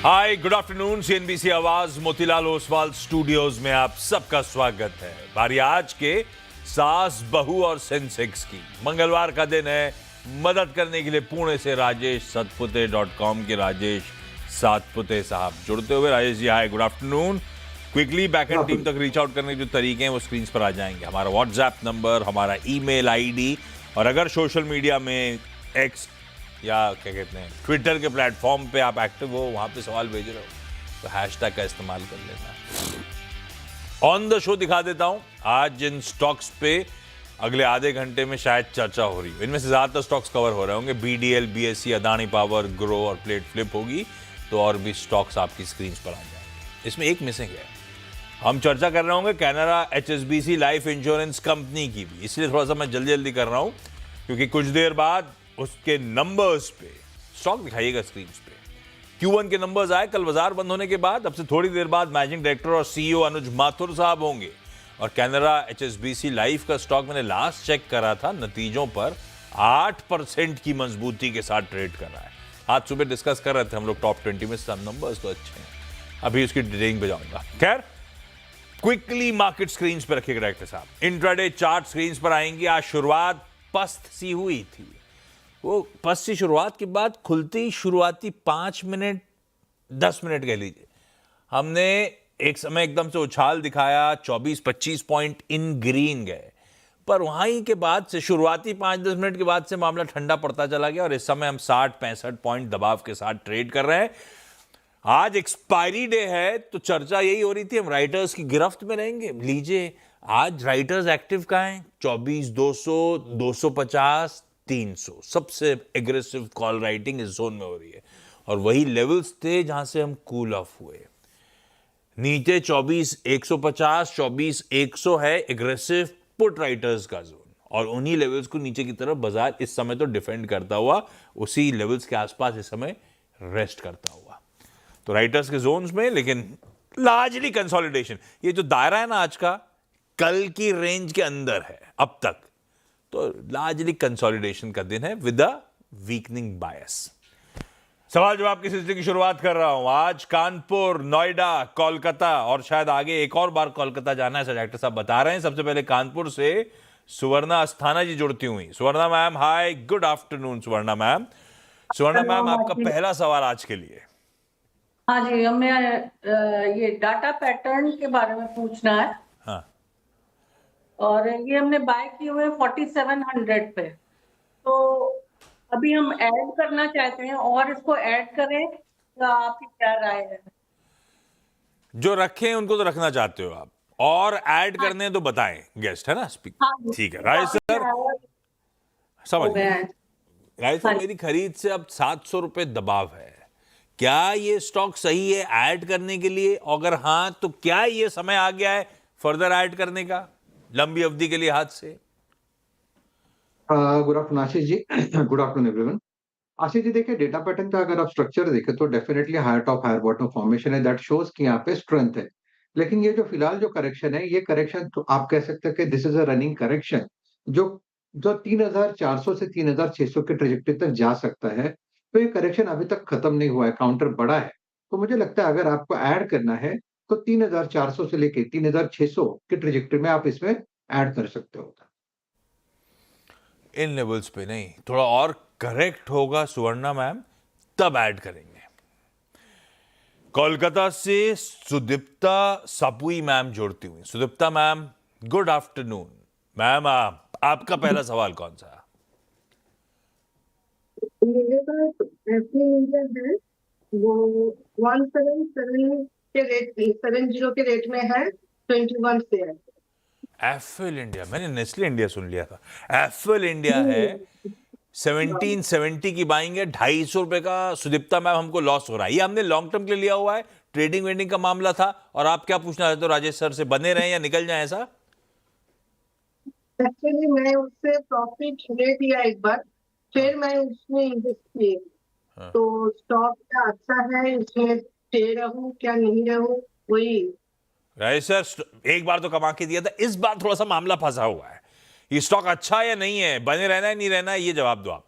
हाय, good afternoon. CNBC आवाज Motilal Oswal studios में आप सबका स्वागत है। बारी आज के सास, बहू और सेंसेक्स की। मंगलवार का दिन है। मदद करने के लिए पुणे से राजेश सतपुते.com के राजेश सातपुते साहब जुड़ते हुए। Rajesh ji, hi, good afternoon. Quickly backend team तक रीच आउट करने के जो तरीके हैं वो स्क्रीन पर आ जाएंगे। हमारा व्हाट्सएप नंबर, हमारा ईमेल आईडी, और अगर सोशल मीडिया में एक्स या क्या कहते हैं ट्विटर के प्लेटफॉर्म पे आप एक्टिव हो, वहां पे सवाल भेज रहे हो तो हैशटैग का इस्तेमाल कर लेना। ऑन द शो दिखा देता हूं आज जिन स्टॉक्स पे अगले आधे घंटे में शायद चर्चा हो रही है। इनमें से ज्यादातर स्टॉक्स कवर हो रहे होंगे। BDL, BSc, Adani power, grow और प्लेट फ्लिप होगी तो और भी स्टॉक्स आपकी स्क्रीन पर आ जाएंगे। इसमें एक मिसिंग है। हम चर्चा कर रहे होंगे Canara HSBC life insurance company की भी, इसलिए थोड़ा सा मैं जल्दी जल्दी कर रहा हूं क्योंकि कुछ देर बाद उसके नंबर्स पे स्टॉक दिखाइएगा स्क्रीन पे। Q1 के नंबर्स आए कल बाजार बंद होने के बाद। अब से थोड़ी देर बाद मैनेजिंग डायरेक्टर और सीईओ अनुज माथुर साहब होंगे। और कैनरा एचएसबीसी लाइफ का स्टॉक मैंने लास्ट चेक करा था, नतीजों पर 8% की मजबूती के साथ ट्रेड कर रहा है। आज सुबह डिस्कस कर रहे थे हम लोग टॉप 20 में सब नंबर्स तो अच्छे हैं। अभी उसकी डिटेलिंग पे जाऊंगा। खैर, क्विकली मार्केट स्क्रीन पर रखिएगा डायरेक्टर साहब। इंट्राडे चार्ट स्क्रीन पर आएंगे। आज शुरुआत पस्त सी हुई थी। वो पस्त सी शुरुआत के बाद खुलती शुरुआती 5 मिनट 10 मिनट कह लीजिए, हमने एक समय एकदम से उछाल दिखाया। 24-25 पॉइंट इन ग्रीन गए, पर वहीं के बाद से शुरुआती 5-10 मिनट के बाद से मामला ठंडा पड़ता चला गया और इस समय हम 60-65 पॉइंट दबाव के साथ ट्रेड कर रहे हैं। आज एक्सपायरी डे है तो चर्चा यही हो रही थी हम राइटर्स की गिरफ्त में रहेंगे। लीजिए, आज राइटर्स एक्टिव कहां हैं? 24,200, 250, 300 सबसे एग्रेसिव कॉल राइटिंग इस जोन में हो रही है और वही लेवल्स थे जहां से हम कूल ऑफ हुए। नीचे 24,150, 24,100 है एग्रेसिव पुट राइटर्स का जोन और उन्हीं लेवल्स को नीचे की तरफ बाजार इस समय तो डिफेंड करता हुआ उसी लेवल्स के आसपास इस समय रेस्ट करता हुआ। तो राइटर्स के जोन्स में, लेकिन लार्जली कंसोलिडेशन। ये जो दायरा है ना आज का, कल की रेंज के अंदर है अब तक, तो लार्जली कंसोलिडेशन का दिन है विद अ वीकनिंग बायस। सवाल जवाब की सिलसिले की शुरुआत कर रहा हूं। आज कानपुर, नोएडा, कोलकाता और शायद आगे एक और बार कोलकाता जाना है, डायरेक्टर साहब बता रहे हैं। सबसे पहले कानपुर से सुवर्णा अस्थाना जी जुड़ती हुई। सुवर्णा मैम, हाय, गुड आफ्टरनून सुवर्णा मैम। सुवर्णा मैम, आपका पहला सवाल आज के लिए। हाँ जी, हमें ये डाटा पैटर्न के बारे में पूछना है। हाँ, और ये हमने बाय किए हुए 4700 पे, तो अभी हम ऐड करना चाहते हैं और इसको ऐड करें तो आपकी क्या राय है? जो रखे हैं उनको तो रखना चाहते हो आप, और ऐड करने हैं तो बताएं। गेस्ट है ना स्पीक। हाँ, ठीक है राय सर, समझ गए। राय सर, हाँ। मेरी खरीद से अब 700 रुपए दबाव है। क्या ये स्टॉक सही है ऐड करने के लिए? अगर हाँ तो क्या ये समय आ गया है फर्दर ऐड करने का लंबी अवधि के लिए हाथ से? Good afternoon Ashish ji. Good afternoon everyone. Ashish ji, देखिए, डेटा पैटर्न का अगर आप स्ट्रक्चर देखें तो definitely higher top higher bottom formation है, दैट शोज कि यहाँ पे स्ट्रेंथ है। लेकिन ये जो फिलहाल जो करेक्शन है, ये करेक्शन तो आप कह सकते हैं कि this is a running correction जो जो 3,400 से 3,600 के ट्रेजेक्टरी तक जा सकता है। तो ये करेक्शन अभी तक खत्म नहीं हुआ है, काउंटर बड़ा है। तो मुझे लगता है अगर आपको ऐड करना है तो 3,400 से लेके 3,600 की ट्रेजेक्टरी में आप इसमें ऐड कर सकते हो। इन लेवल्स पे नहीं, थोड़ा और करेक्ट होगा सुवर्णा मैम, तब ऐड करेंगे। कोलकाता से सुदीप्ता सापुई मैम जुड़ती हुई। Sudipta ma'am, good afternoon. Ma'am, आपका पहला सवाल कौन सा? मेरे पास एफए इंडिया है, वो 177 के रेट 70 के रेट में है, 21 से है। एफएल इंडिया, मैंने नेस्ले इंडिया सुन लिया था। एफएल इंडिया है, 1770 की बाइंग है, 250 रुपए का। सुदीप्ता मैम, हमको लॉस हो रहा है। ये हमने लॉन्ग टर्म के लिए लिया हुआ है, ट्रेडिंग वेडिंग का मामला था। और आप क्या पूछना चाहते हो राजेश सर से, बने रहें या निकल जाए ऐसा? एक्चुअली मैं उससे प्रॉफिट ले दिया एक बार, फिर मैं उसमें इन्वेस्ट किया। तो स्टॉक क्या अच्छा है, इसमें स्टे रहूं क्या नहीं रहूं, वही। राजेश सर, एक बार तो कमा के दिया था, इस बार थोड़ा सा मामला फंसा हुआ है। ये स्टॉक अच्छा है या नहीं है, बने रहना है नहीं रहना है, ये जवाब दो आप।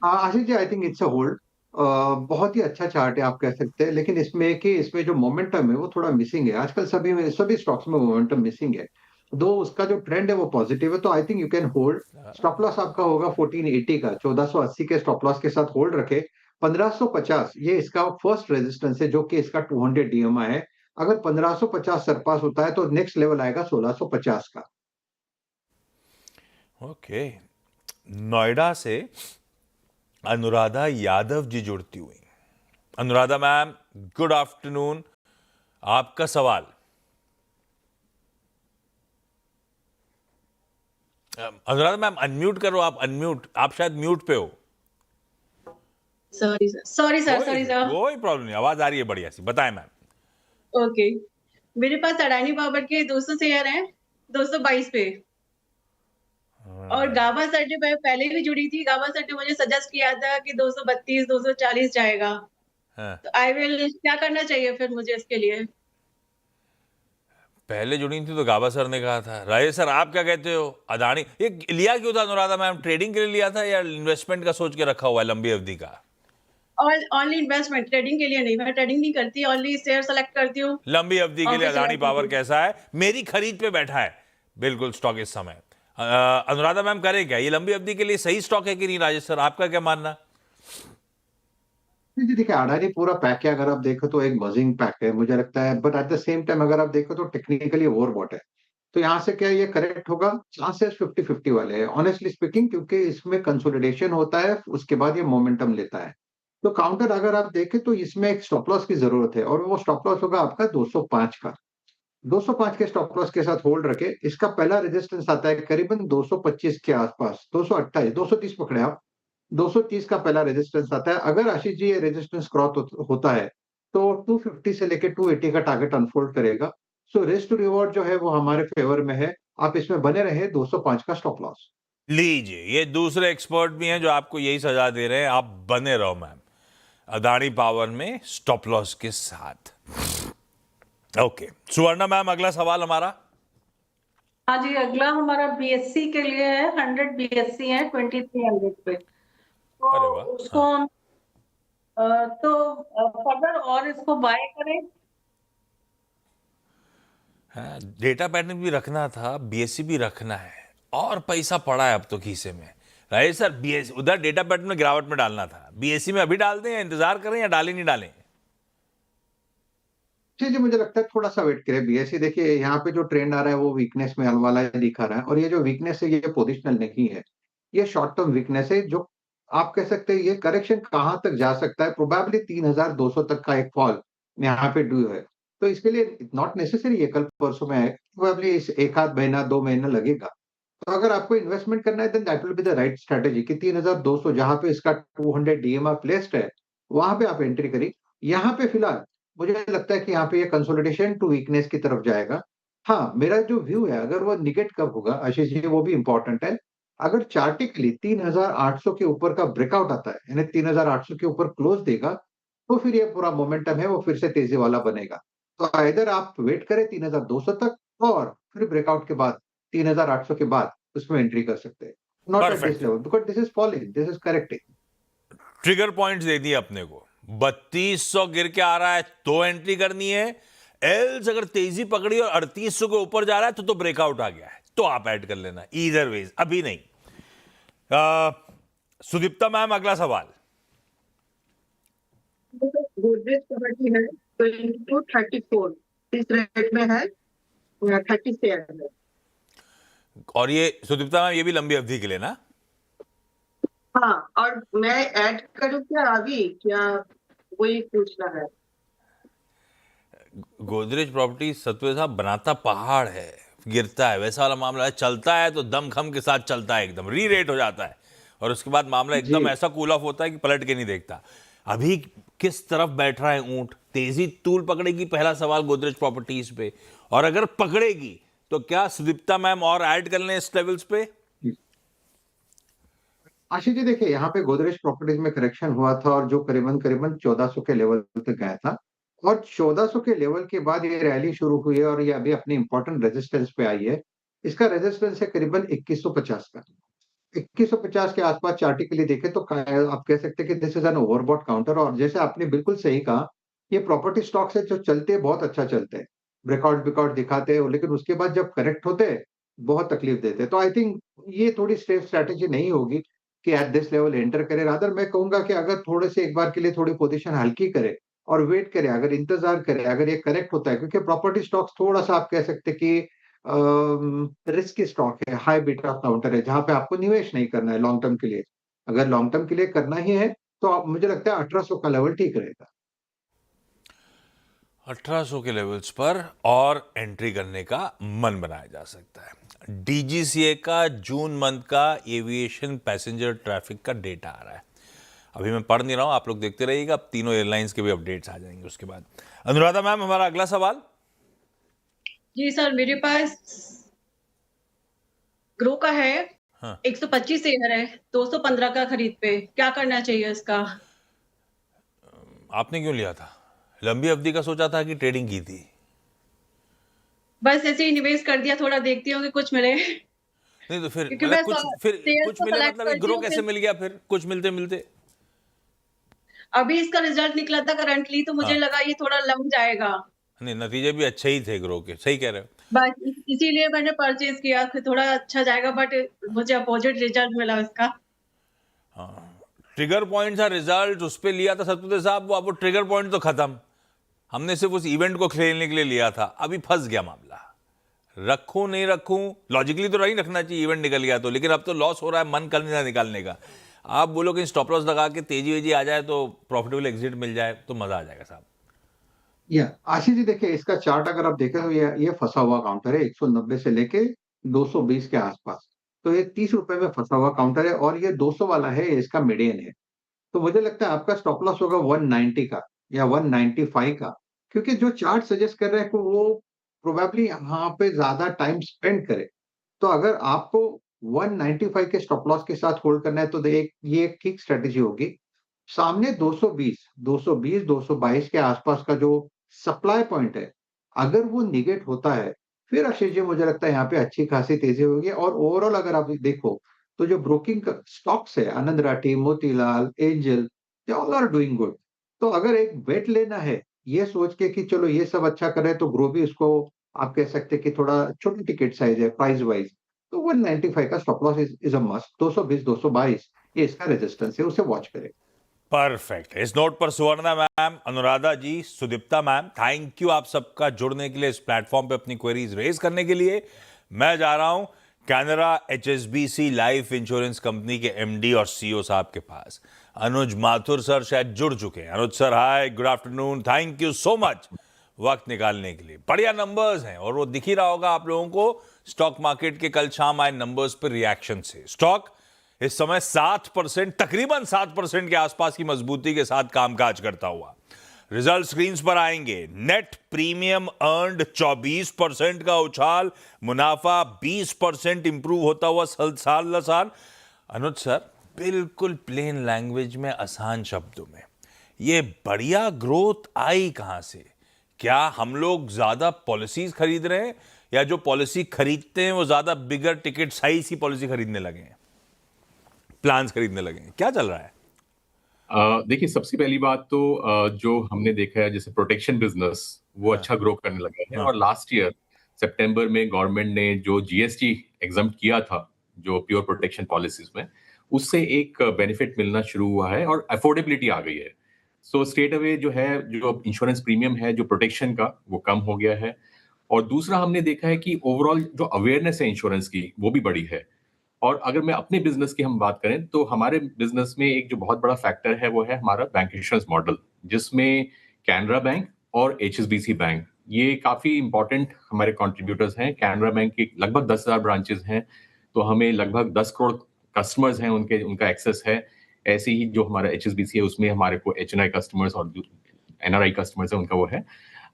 Ashish ji, I think it's a hold. बहुत ही अच्छा चार्ट है आप कह सकते हैं, लेकिन इसमें है कि इसमें जो मोमेंटम है वो थोड़ा मिसिंग है। आजकल सभी स्टॉक्स में मोमेंटम मिसिंग है। दो उसका जो ट्रेंड है वो पॉजिटिव है, तो I think you can hold. Stop loss आपका होगा 1480 का, 1480 के स्टॉप लॉस के साथ होल्ड रखे। 1550 ये इसका फर्स्ट रेजिस्टेंस है, जो कि इसका 200 DMA है। अगर 1550 सरपास होता है तो नेक्स्ट लेवल आएगा 1650 का। ओके, नोएडा से अनुराधा यादव जी जुड़ती हुई। Anuradha ma'am, good afternoon. आपका सवाल। अनुराधा मैम अनम्यूट करो, आप अनम्यूट, आप शायद म्यूट पे हो। Sorry sir. कोई प्रॉब्लम नहीं, आवाज आ रही है बढ़िया सी। बताएं मैम। ओके, मेरे पास अडानी पावर के 200 शेयर हैं 222 पे। और गाबा सर्टे मैं पहले भी जुड़ी थी। गाबा सर्टे मुझे सजेस्ट किया था कि 232 240 जाएगा। हाँ। तो आई विल क्या करना चाहिए फिर मुझे इसके लिए? पहले जुड़ी थी तो गाबा सर ने कहा था। राजेश सर आप क्या कहते हो? अदानी ये लिया क्यों था अनुराधा मैम? ट्रेडिंग के लिए लिया था या इन्वेस्टमेंट का सोच के रखा हुआ है लंबी अवधि का? ओनली इन्वेस्टमेंट, ट्रेडिंग के लिए नहीं। मैं ट्रेडिंग नहीं करती, ओनली शेयर सेलेक्ट करती हूँ लंबी अवधि के लिए। अदानी पावर कैसा है? मेरी खरीद पे बैठा है बिल्कुल स्टॉक इस समय। अनुराधा मैम करे क्या? ये लंबी अवधि के लिए सही स्टॉक है कि नहीं? राजेश सर आपका क्या मानना? जी देखिए, अडानी पूरा पैक है। अगर आप देखो तो एक बजिंग पैक है मुझे लगता है, but at the same time अगर आप देखो तो टेक्निकली ओवरबॉट है। तो यहाँ से क्या ये करेक्ट होगा? चांसेस 50-50 वाले हैं ऑनेस्टली स्पीकिंग, क्योंकि इसमें कंसोलिडेशन होता है, उसके बाद ये मोमेंटम लेता है। तो काउंटर अगर आप देखें तो इसमें एक स्टॉप लॉस की जरूरत है, और वो स्टॉप लॉस होगा आपका 205 का। 205 के स्टॉप लॉस के साथ होल्ड रखे। इसका पहला रेजिस्टेंस आता है करीबन 225 के आसपास, 228, 230 पकड़े आप। 230 का पहला रेजिस्टेंस आता है। अगर आशीष जी ये रेजिस्टेंस क्रॉस होता है तो 250 से लेके 280 का टारगेट अनफोल्ड करेगा। सो रिस्क टू रिवॉर्ड जो है वो हमारे फेवर में है। आप इसमें बने रहे 205 का स्टॉप लॉस। लीजिए, ये दूसरे एक्सपर्ट भी हैं जो आपको यही सजा दे रहे हैं, आप बने रहो मैम अदानी पावर में स्टॉप लॉस के साथ। ओके, सुवर्णा मैम अगला सवाल हमारा। हाँ जी, अगला हमारा बीएससी के लिए है। 100 बीएससी है 2300 पे। तो अरे वाह, उसको हम फर्दर और इसको बाय करें। हाँ, डेटा पैटर्न भी रखना था, बीएससी भी रखना है, और पैसा पड़ा है अब तो खीसे में। राजेश सर, बीएससी उधर डेटा पैटर्न में गिरावट में डालना था, बीएससी में अभी डाल दें या इंतजार करें या डालें नहीं डालें? जी मुझे लगता है थोड़ा सा वेट करें। बीएससी देखिए यहाँ पे जो ट्रेंड आ रहा है वो वीकनेस में वाला दिखा रहा है, और ये जो वीकनेस है ये पोजिशनल नहीं है, ये शॉर्ट टर्म वीकनेस है। जो आप कह सकते हैं ये करेक्शन कहाँ तक जा सकता है, प्रोबेबली 3200 तक का एक फॉल यहाँ पे ड्यू है। तो इसके लिए नॉट नेसेसरी ये कल परसों में है, प्रोबेबली इस एक आध महीना 2 महीना लगेगा। तो अगर आपको इन्वेस्टमेंट करना है then that will be the right strategy कि 3200 जहां पे इसका 200 डीएमआर प्लेस्ड है वहां पे आप एंट्री करिए। यहाँ पे फिलहाल मुझे लगता है कि यहाँ पे ये कंसोलिडेशन टू वीकनेस की तरफ जाएगा। हाँ, मेरा जो व्यू है अगर वो निगेट कब होगा आशीष जी वो भी इंपॉर्टेंट है। अगर चार्टिकली 3800 के ऊपर का ब्रेकआउट आता है, यानी 3800 के ऊपर क्लोज देगा, तो फिर ये पूरा मोमेंटम है वो फिर से तेजी वाला बनेगा। तो इधर आप वेट करें 3200 तक, और फिर ब्रेकआउट के बाद 3800 के बाद उसमें एंट्री कर सकते हैं। Not at this level because this is falling, this is correcting. Trigger points दे दिए अपने को। 3200 गिर के आ रहा है तो एंट्री करनी है, एल्स अगर तेजी पकड़ी और 3800 के ऊपर जा रहा है तो ब्रेकआउट आ गया है तो आप ऐड कर लेना। ईदर वेज अभी नहीं। सुदीप्ता मैम अगला सवाल। गोदरेज प्रॉपर्टी है 2234 इस रेट में है, 30 शेयर है। और ये सुदीप्ता मैम ये भी लंबी अवधि के लिए ना? हाँ, और मैं ऐड करूँ क्या अभी, क्या वही पूछना है? गोदरेज प्रॉपर्टी सत्य साहब बनाता पहाड़ है, गिरता है, वैसा वाला मामला है। चलता है तो दम खम के साथ चलता है, एकदम री रेट हो जाता है, और उसके बाद मामला एकदम ऐसा कूल ऑफ होता है कि पलट के नहीं देखता। अभी किस तरफ बैठ रहा है ऊंट? तेजी तूल पकड़ेगी? पहला सवाल गोदरेज प्रॉपर्टीज पे। और अगर पकड़ेगी तो क्या सुदीप्ता मैम और ऐड कर लें इस लेवल्स पे? आशीष जी देखिए, यहाँ पे गोदरेज प्रॉपर्टीज में करेक्शन हुआ था, और जो करीबन करीबन 1400 के लेवल तक गया था, और 1400 के लेवल के बाद ये रैली शुरू हुई है, और ये अभी अपनी इंपॉर्टेंट रेजिस्टेंस पे आई है। इसका रेजिस्टेंस है करीबन 2150 का। 2150 के आसपास चार्टिकली देखें तो आप कह सकते हैं कि this is an overbought counter. और जैसे आपने बिल्कुल सही कहा, ये प्रॉपर्टी स्टॉक्स है जो चलते हैं, बहुत अच्छा चलते हैं, ब्रेकआउट ब्रेकआउट दिखाते हैं, लेकिन उसके बाद जब करेक्ट होते हैं बहुत तकलीफ देते हैं। तो आई थिंक ये थोड़ी सेफ स्ट्रैटेजी नहीं होगी कि एट दिस लेवल एंटर करे। रादर मैं कहूंगा कि अगर थोड़े से एक बार के लिए थोड़ी पोजीशन हल्की करे और वेट करे, अगर इंतजार करे, अगर ये करेक्ट होता है, क्योंकि प्रॉपर्टी स्टॉक्स थोड़ा सा आप कह सकते हैं कि रिस्की स्टॉक है, हाई बीटा काउंटर है, जहां पे आपको निवेश नहीं करना है लॉन्ग टर्म के लिए। अगर लॉन्ग टर्म के लिए करना ही है तो मुझे लगता है 1800 का लेवल ठीक रहेगा। 1800 के लेवल्स पर और एंट्री करने का मन बनाया जा सकता है। डीजीसीए का जून मंथ का एविएशन पैसेंजर ट्रैफिक का डेटा आ रहा है। अभी मैं पढ़ नहीं रहा हूं, आप लोग देखते रहिएगा, अब तीनों एयरलाइंस के भी अपडेट्स आ जाएंगे उसके बाद। अनुराधा मैम, हमारा अगला सवाल। जी सर, मेरे पास ग्रो का है। हाँ। 125 शेयर है, 215 का खरीद पे, क्या करना चाहिए इसका? आपने क्यों लिया था? लंबी अवधि का सोचा था कि ट्रेडिंग की थी? बस ऐसे ही निवेश कर दिया, थोड़ा देखती हूँ कि कुछ मिले। नहीं तो फिर क्योंकि मतलब मैं शेयर कुछ को मिले सेलेक्ट मतलब ये करती ग्रो हूँ, कैसे फिर मिल गया फिर कुछ मिलते मिलते? अभी इसका रिजल्ट निकला था करंटली, तो मुझे हाँ। लगा ये थोड़ा लंब जाएगा। नहीं, नतीजे भी अच्छे ही थे ग्रो के, सही कह रहे हो। बस इसीलिए मैंने परचेज किया, फिर थोड़ा अच्छा जाएगा, बट मुझे अपोजिट रिजल्ट मिला इसका। हाँ, ट्रिगर पॉइंट था रिजल्ट, उस पे लिया था सतपुते साहब, वो ट्रिगर पॉइंट तो खत्म। हमने सिर्फ उस इवेंट को खेलने के लिए लिया था, अभी फंस गया मामला। रखूं नहीं रखूं, लॉजिकली तो नहीं रखना चाहिए, इवेंट निकल गया तो, लेकिन अब तो लॉस हो रहा है, मन कर नहीं रहा निकालने का। आप बोलो कि स्टॉप लॉस लगा के तेजी वेजी आ जाए तो प्रॉफिटेबल एग्जिट मिल जाए तो मजा आ जाएगा साहब। या आशीष जी, देखिए इसका चार्ट अगर आप देखें तो ये फंसा हुआ काउंटर है 190 से लेके 220 के आसपास। तो ये 30 रुपए में फंसा हुआ काउंटर है और ये 200 वाला है, ये इसका मीडियन है। तो मुझे लगता है आपका स्टॉप लॉस होगा 190 का या 195 का, क्योंकि जो चार्ट सजेस्ट कर रहे हैं कि वो प्रोबेबली यहाँ पे ज्यादा टाइम स्पेंड करे। तो अगर आपको 195 के स्टॉप लॉस के साथ होल्ड करना है तो ये एक ठीक स्ट्रेटेजी होगी। सामने 220, 222 के आसपास का जो सप्लाई पॉइंट है, अगर वो निगेट होता है, फिर आशीष जी मुझे लगता है यहाँ पे अच्छी खासी तेजी होगी। और ओवरऑल अगर आप देखो तो जो ब्रोकिंग स्टॉक्स है, Anand Rathi, Motilal, Angel, they all are doing good. तो अगर एक बेट लेना है ये सोच के कि चलो ये सब अच्छा कर रहे हैं तो ग्रो भी उसको आप कह सकते हैं कि थोड़ा छोटी टिकट साइज है प्राइस वाइज, तो 195 का stop loss is a must. 220, 222 ये इसका रेजिस्टेंस है, उसे वॉच करें। परफेक्ट। इस नोट पर Suvarna ma'am, Anuradha ji, Sudipta ma'am, thank you आप सबका जुड़ने के लिए, इस प्लेटफॉर्म पे अपनी क्वेरीज रेज करने के लिए। मैं जा रहा हूं Canara HSBC life insurance company के MD और CEO साहब के पास। अनुज माथुर सर शायद जुड़ चुके हैं। Anuj sir, hi, good afternoon, thank you so much वक्त निकालने के लिए। बढ़िया नंबर्स हैं और वो दिख ही रहा होगा आप लोगों को स्टॉक मार्केट के कल शाम आए नंबर्स पर रिएक्शन से। स्टॉक इस समय 7%, तकरीबन 7% के आसपास की मजबूती के साथ कामकाज करता हुआ। रिजल्ट स्क्रीन्स पर आएंगे। नेट प्रीमियम अर्न्ड 24% का उछाल, मुनाफा 20% इंप्रूव होता हुआ साल साल। अनुज सर, बिल्कुल प्लेन लैंग्वेज में, आसान शब्दों में, ये बढ़िया ग्रोथ आई कहां से? क्या हम लोग ज्यादा पॉलिसीज खरीद रहे हैं या जो पॉलिसी खरीदते हैं वो ज्यादा बिगर टिकट साइज की पॉलिसी खरीदने लगे हैं, प्लान्स खरीदने लगे हैं? क्या चल रहा है? देखिए, सबसे पहली बात तो जो हमने देखा है जैसे प्रोटेक्शन बिजनेस वो अच्छा ग्रो करने लगा है। और लास्ट ईयर सितंबर में गवर्नमेंट ने जो GST एग्जम्प्ट किया था जो प्योर प्रोटेक्शन पॉलिसीज में, उससे एक बेनिफिट मिलना शुरू हुआ है और अफोर्डेबिलिटी आ गई है। सो स्ट्रेट अवे जो है, जो इंश्योरेंस प्रीमियम है जो प्रोटेक्शन का, वो कम हो गया है। और दूसरा हमने देखा है कि ओवरऑल जो अवेयरनेस है इंश्योरेंस की वो भी बढ़ी है। और अगर मैं अपने बिजनेस की हम बात करें तो हमारे बिजनेस में एक जो बहुत बड़ा फैक्टर है वो है हमारा बैंक इंश्योरेंस मॉडल, जिसमें कैनरा बैंक और HSBC बैंक ये काफी इंपॉर्टेंट हमारे कंट्रीब्यूटर्स हैं। कैनरा बैंक के लगभग 10,000 ब्रांचेस हैं, तो हमें लगभग 10 करोड़ कस्टमर्स हैं, उनका एक्सेस है। ऐसे ही जो हमारा HSBC है उसमें हमारे को HNI कस्टमर्स और NRI कस्टमर्स है, उनका वो है।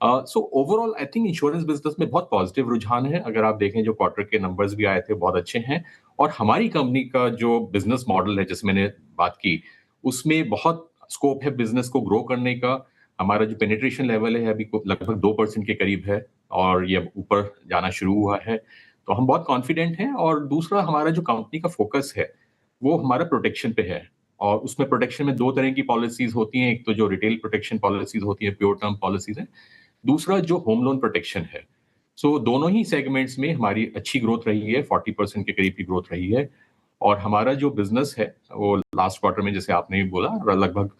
So overall I think insurance business में बहुत पॉजिटिव रुझान है। अगर आप देखें जो क्वार्टर के नंबर्स भी आए थे बहुत अच्छे हैं। और हमारी कंपनी का जो बिजनेस मॉडल है जिस मैंने बात की, उसमें बहुत स्कोप है बिजनेस को ग्रो करने का। हमारा जो पेनिट्रेशन लेवल है अभी लगभग 2% के करीब है और ये ऊपर जाना शुरू हुआ है, तो हम बहुत कॉन्फिडेंट हैं। और दूसरा हमारा जो कंपनी का फोकस है वो हमारा प्रोटेक्शन पे है। और उसमें प्रोटेक्शन में 2 तरह की पॉलिसीज होती हैं, एक तो जो रिटेल प्रोटेक्शन पॉलिसीज होती है, प्योर टर्म पॉलिसीज है, दूसरा जो होम लोन प्रोटेक्शन है। सो दोनों ही सेगमेंट्स में हमारी अच्छी ग्रोथ रही है, 40% के करीब की ग्रोथ रही है। और हमारा जो बिजनेस है वो लास्ट क्वार्टर में, जैसे आपने भी बोला, लगभग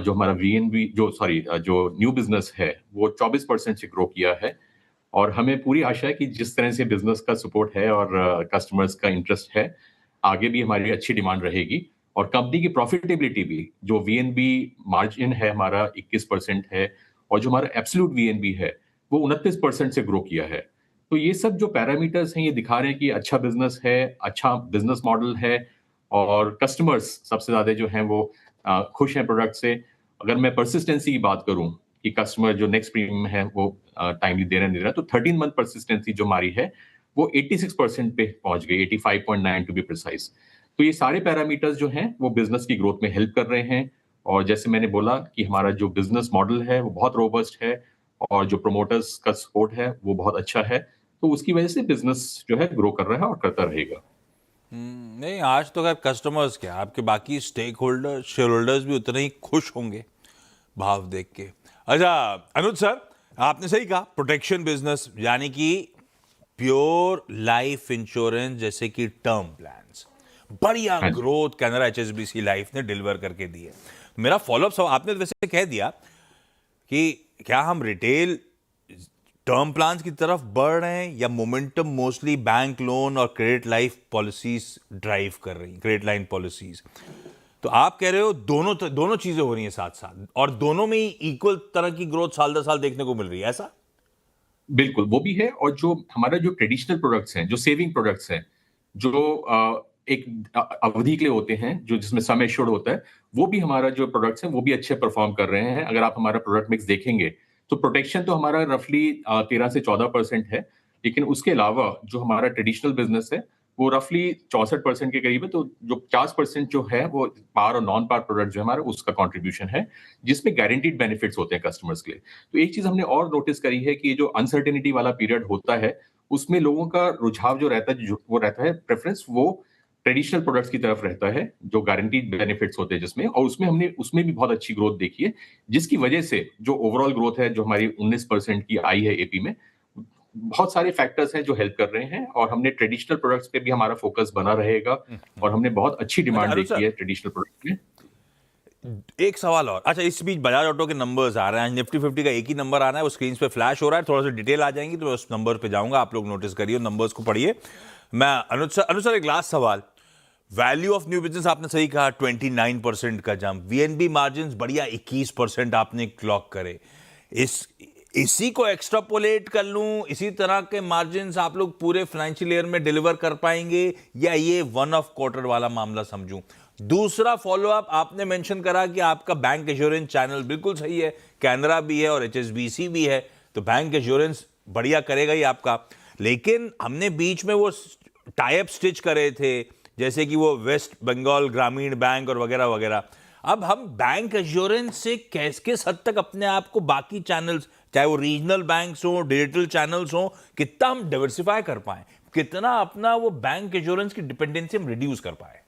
जो हमारा वीएनबी जो न्यू बिजनेस है वो 24% से ग्रो किया है। और हमें पूरी आशा है कि जिस तरह से बिजनेस का सपोर्ट है और कस्टमर्स का इंटरेस्ट है, आगे भी हमारी अच्छी डिमांड रहेगी। और कंपनी की प्रॉफिटेबिलिटी भी, जो वीएनबी मार्जिन है हमारा 21% है, और जो हमारा एब्सोल्यूट वीएनबी है वो 29% से ग्रो किया है। तो ये सब जो पैरामीटर्स हैं ये दिखा रहे हैं कि अच्छा बिजनेस है, अच्छा बिजनेस मॉडल है, और कस्टमर्स सबसे ज्यादा जो हैं वो खुश हैं प्रोडक्ट से। अगर मैं परसिस्टेंसी की बात करूं कि कस्टमर जो नेक्स्ट प्रीमियम है वो टाइमली दे रहे नहीं दे रहा, तो 13 मंथ परसिस्टेंसी जो हमारी है वो 86% पे पहुंच गई, 85.9 टू बी प्रिसाइज। तो ये सारे पैरामीटर्स जो हैं वो बिजनेस की ग्रोथ में हेल्प कर रहे हैं। और जैसे मैंने बोला कि हमारा जो बिजनेस मॉडल है वो बहुत रोबस्ट है, और जो प्रोमोटर्स का सपोर्ट है वो बहुत अच्छा है, तो उसकी वजह से बिजनेस जो है ग्रो कर रहा है और करता रहेगा। नहीं, आज तो खैर कस्टमर्स क्या, आपके बाकी स्टेक होल्डर, शेयर होल्डर्स भी उतने ही खुश होंगे भाव देख के। अच्छा अनुज सर, आपने सही कहा, प्रोटेक्शन बिजनेस यानी कि प्योर लाइफ इंश्योरेंस जैसे कि टर्म प्लान्स, बढ़िया ग्रोथ कैनरा एचएसबीसी लाइफ ने डिलीवर करके दी है। मेरा फॉलोअप सवाल, आपने वैसे कह दिया कि क्या हम रिटेल टर्म प्लान्स की तरफ बढ़ रहे हैं या मोमेंटम मोस्टली बैंक लोन और क्रेडिट लाइफ पॉलिसीज ड्राइव कर रही हैं, क्रेडिट लाइन पॉलिसीज। तो आप कह रहे हो दोनों चीजें हो रही हैं साथ साथ, और दोनों में ही इक्वल तरह की ग्रोथ साल दर साल देखने को मिल रही है, ऐसा? बिल्कुल, वो भी है। और जो हमारा जो ट्रेडिशनल प्रोडक्ट्स हैं, जो सेविंग प्रोडक्ट्स हैं, जो एक अवधि के लिए होते हैं, जो जिसमें सम एश्योर्ड होता है, वो भी हमारा जो प्रोडक्ट्स हैं वो भी अच्छे परफॉर्म कर रहे हैं। अगर आप हमारा प्रोडक्ट मिक्स देखेंगे तो प्रोटेक्शन तो हमारा रफली 13 से 14% है, लेकिन उसके अलावा जो हमारा ट्रेडिशनल बिजनेस है वो रफली 64% के करीब है। तो जो 50% जो है वो पार और नॉन पार प्रोडक्ट जो है हमारा, उसका कंट्रीब्यूशन है, जिसमें गारंटीड बेनिफिट्स होते हैं कस्टमर्स के लिए। तो एक चीज हमने और नोटिस करी है कि ये जो अनसर्टेनिटी वाला पीरियड होता है, उसमें लोगों का रुझाव जो रहता है, वो रहता है प्रेफरेंस, वो ट्रेडिशनल प्रोडक्ट्स की तरफ रहता है, जो गारंटीड बेनिफिट्स होते हैं जिसमें, और उसमें भी बहुत अच्छी ग्रोथ देखी है, जिसकी वजह से जो ओवरऑल ग्रोथ है जो हमारी 19% की आई है एपी में, बहुत सारे फैक्टर्स हैं जो हेल्प कर रहे हैं। और हमने ट्रेडिशनल प्रोडक्ट्स पे भी हमारा फोकस बना रहेगा, और हमने बहुत अच्छी डिमांड देखी है ट्रेडिशनल प्रोडक्ट्स में। एक सवाल और, अच्छा इस बीच बजाज ऑटो के नंबर्स आ रहे हैं, निफ्टी 50 का एक ही नंबर आ रहा है, वो स्क्रीन पे फ्लैश हो रहा है, थोड़ा सा डिटेल आ जाएंगी तो मैं उस नंबर पे जाऊंगा, आप लोग नोटिस करिए, नंबर्स को पढ़िए। मैं अनुज सर एक लास्ट सवाल, वैल्यू ऑफ न्यू बिजनेस आपने सही कहा 29% का जंप, वीएनबी मार्जिन बढ़िया 21% आपने क्लॉक करे, इसी को एक्स्ट्रापोलेट कर लूं, इसी तरह के मार्जिन आप लोग पूरे फाइनेंशियल ईयर में डिलीवर कर पाएंगे, या ये वन ऑफ क्वार्टर वाला मामला समझूं? दूसरा फॉलोअप, आपने मेंशन करा कि आपका बैंक एश्योरेंस चैनल बिल्कुल सही है, कैनरा भी है और एचएसबीसी भी है, तो बैंक एश्योरेंस बढ़िया करेगा ही आपका। लेकिन हमने बीच में वो टाई अप स्टिच करे थे, जैसे कि वो वेस्ट बंगाल ग्रामीण बैंक और वगैरह वगैरह। अब हम बैंक एश्योरेंस से किस हद तक अपने आप को बाकी चैनल्स, चाहे वो रीजनल बैंक्स हो, डिजिटल चैनल्स हो, कितना हम डाइवर्सिफाई कर पाए, कितना अपना वो बैंक एश्योरेंस की डिपेंडेंसी हम रिड्यूस कर पाए?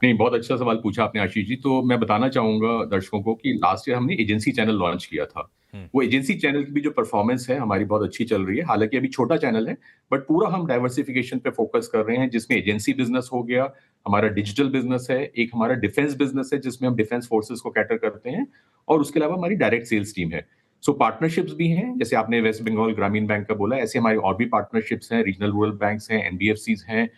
नहीं, बहुत अच्छा सवाल पूछा आपने आशीष जी। तो मैं बताना चाहूंगा दर्शकों को कि लास्ट ईयर हमने एजेंसी चैनल लॉन्च किया था। वो एजेंसी चैनल की भी जो परफॉर्मेंस है हमारी बहुत अच्छी चल रही है, हालांकि अभी छोटा चैनल है, बट पूरा हम डाइवर्सिफिकेशन पे फोकस कर रहे हैं, जिसमें एजेंसी बिजनेस हो गया, हमारा डिजिटल बिजनेस है, एक हमारा डिफेंस बिजनेस है जिसमें हम डिफेंस फोर्सेस को कैटर करते हैं, और उसके अलावा हमारी डायरेक्ट सेल्स टीम है। सो पार्टनरशिप्स भी हैं, जैसे आपने वेस्ट बंगाल ग्रामीण बैंक का बोला, ऐसे हमारी और भी पार्टनरशिप्स हैं, रीजनल रूरल बैंक्स हैं, एनबीएफसीज हैं,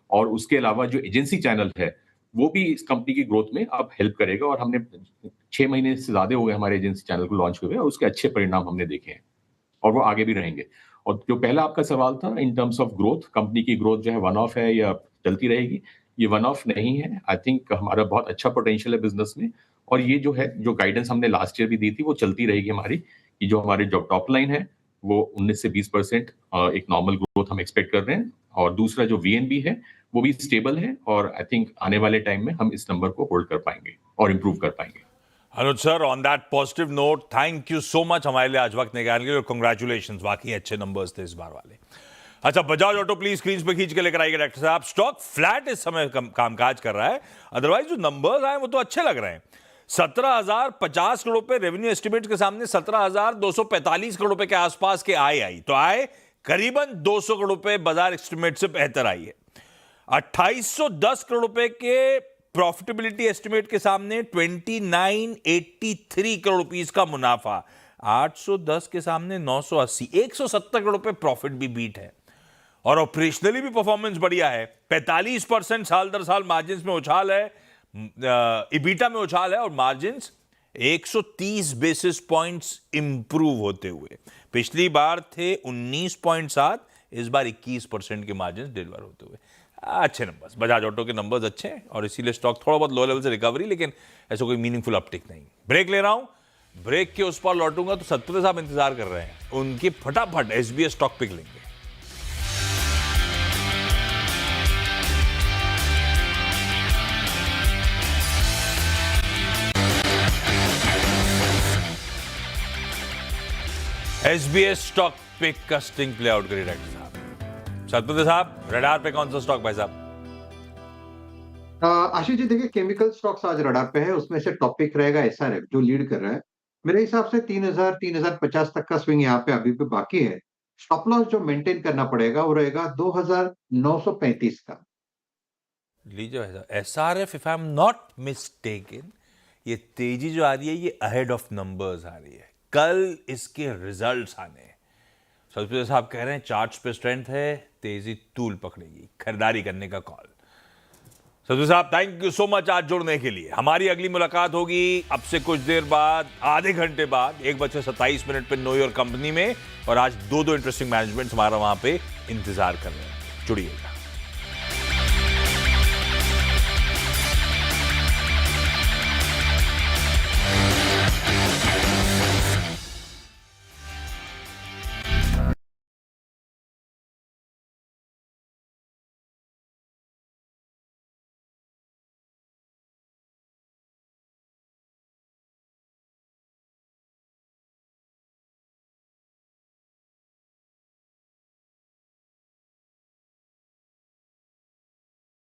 और उसके अलावा जो एजेंसी चैनल है वो भी इस कंपनी की ग्रोथ में अब हेल्प करेगा। और हमने 6 महीने से ज्यादा हो गए हमारे एजेंसी चैनल को लॉन्च हुए, और उसके अच्छे परिणाम हमने देखे हैं, और वो आगे भी रहेंगे। और जो पहला आपका सवाल था in terms of growth, company की ग्रोथ जो है वन ऑफ है या चलती रहेगी, ये वन ऑफ नहीं है। आई थिंक हमारा बहुत अच्छा पोटेंशियल है बिजनेस में, और ये जो है, जो गाइडेंस हमने लास्ट ईयर भी दी थी, वो चलती रहेगी हमारी, कि जो हमारी जो टॉप लाइन है वो 19 से 20% एक नॉर्मल ग्रोथ हम एक्सपेक्ट कर रहे हैं, और दूसरा जो वीएनबी है वो भी स्टेबल है, और आई थिंक आने वाले टाइम में हम इस नंबर को होल्ड कर पाएंगे और इंप्रूव कर पाएंगे। Anuj sir, on that positive note, thank you so much हमारे लिए आज वक्त निकालने के लिए, और कांग्रेचुलेशंस, वाकई अच्छे नंबर्स थे इस बार वाले। अच्छा, बजाज ऑटो प्लीज स्क्रीन पे खींच के लेकर आइए डॉक्टर साहब। स्टॉक फ्लैट इस समय कामकाज कर रहा है, अदरवाइज जो नंबर्स आए वो तो अच्छे लग रहे हैं। 17,050 करोड़ रुपए रेवेन्यू एस्टिमेट के सामने 17,245 करोड़ रुपए के आसपास के आय आई, तो आय करीबन 200 करोड़ रुपए बाजार एस्टिमेट से बेहतर आई है। 2810 करोड़ रुपए के प्रॉफिटेबिलिटी एस्टिमेट के सामने 2983 करोड़ रुपीस का मुनाफा, 810 के सामने 980, 170 करोड़ रुपए प्रॉफिट भी बीट है। और ऑपरेशनली भी परफॉर्मेंस बढ़िया है, 45% साल दर साल मार्जिन में उछाल है, इबीटा में उछाल है, और मार्जिन 130 बेसिस पॉइंट्स इंप्रूव होते हुए, पिछली बार थे 19.7, इस बार 21% के मार्जिन डिलीवर होते हुए। अच्छे नंबर्स, बजाज ऑटो के नंबर्स अच्छे हैं और इसीलिए स्टॉक थोड़ा बहुत लो लेवल से रिकवरी, लेकिन ऐसा कोई मीनिंगफुल अपटिक नहीं। ब्रेक ले रहा हूं, ब्रेक के उस पर लौटूंगा तो सतपति साहब इंतजार कर रहे हैं, उनकी फटाफट एसबीएस स्टॉक पिक लेंगे। एसबीएस स्टॉक पिक का स्टिंग प्ले आउट करिए डॉक्टर साहब। सतपति साहब, रडार पे कौन सा स्टॉक भाई साहब? आशीष जी देखिए, केमिकल स्टॉक्स आज रडार पे है, उसमें से टॉपिक रहेगा एसआरएफ जो लीड कर रहा है। मेरे हिसाब से 3000 3050 तक का स्विंग यहाँ पे अभी भी बाकी है। स्टॉप लॉस जो मेंटेन करना पड़ेगा वो रहेगा 2935 का। लीजिए भाई साहब, SRF if I am not mistaken, ये तेजी जो आ रही है ये अहेड ऑफ नंबर्स आ रही है, कल इसके रिजल्ट्स आने हैं। सतपति साहब कह रहे हैं चार्ट्स पे स्ट्रेंथ है, तेजी तूल पकड़ेगी, खरीदारी करने का कॉल। सतपति साहब थैंक यू सो मच आज जुड़ने के लिए। हमारी अगली मुलाकात होगी अब से कुछ देर बाद, आधे घंटे बाद, 1:27 पे नो योर कंपनी में, और आज दो इंटरेस्टिंग मैनेजमेंट हमारा वहां पे इंतजार कर रहे हैं। जुड़िएगा।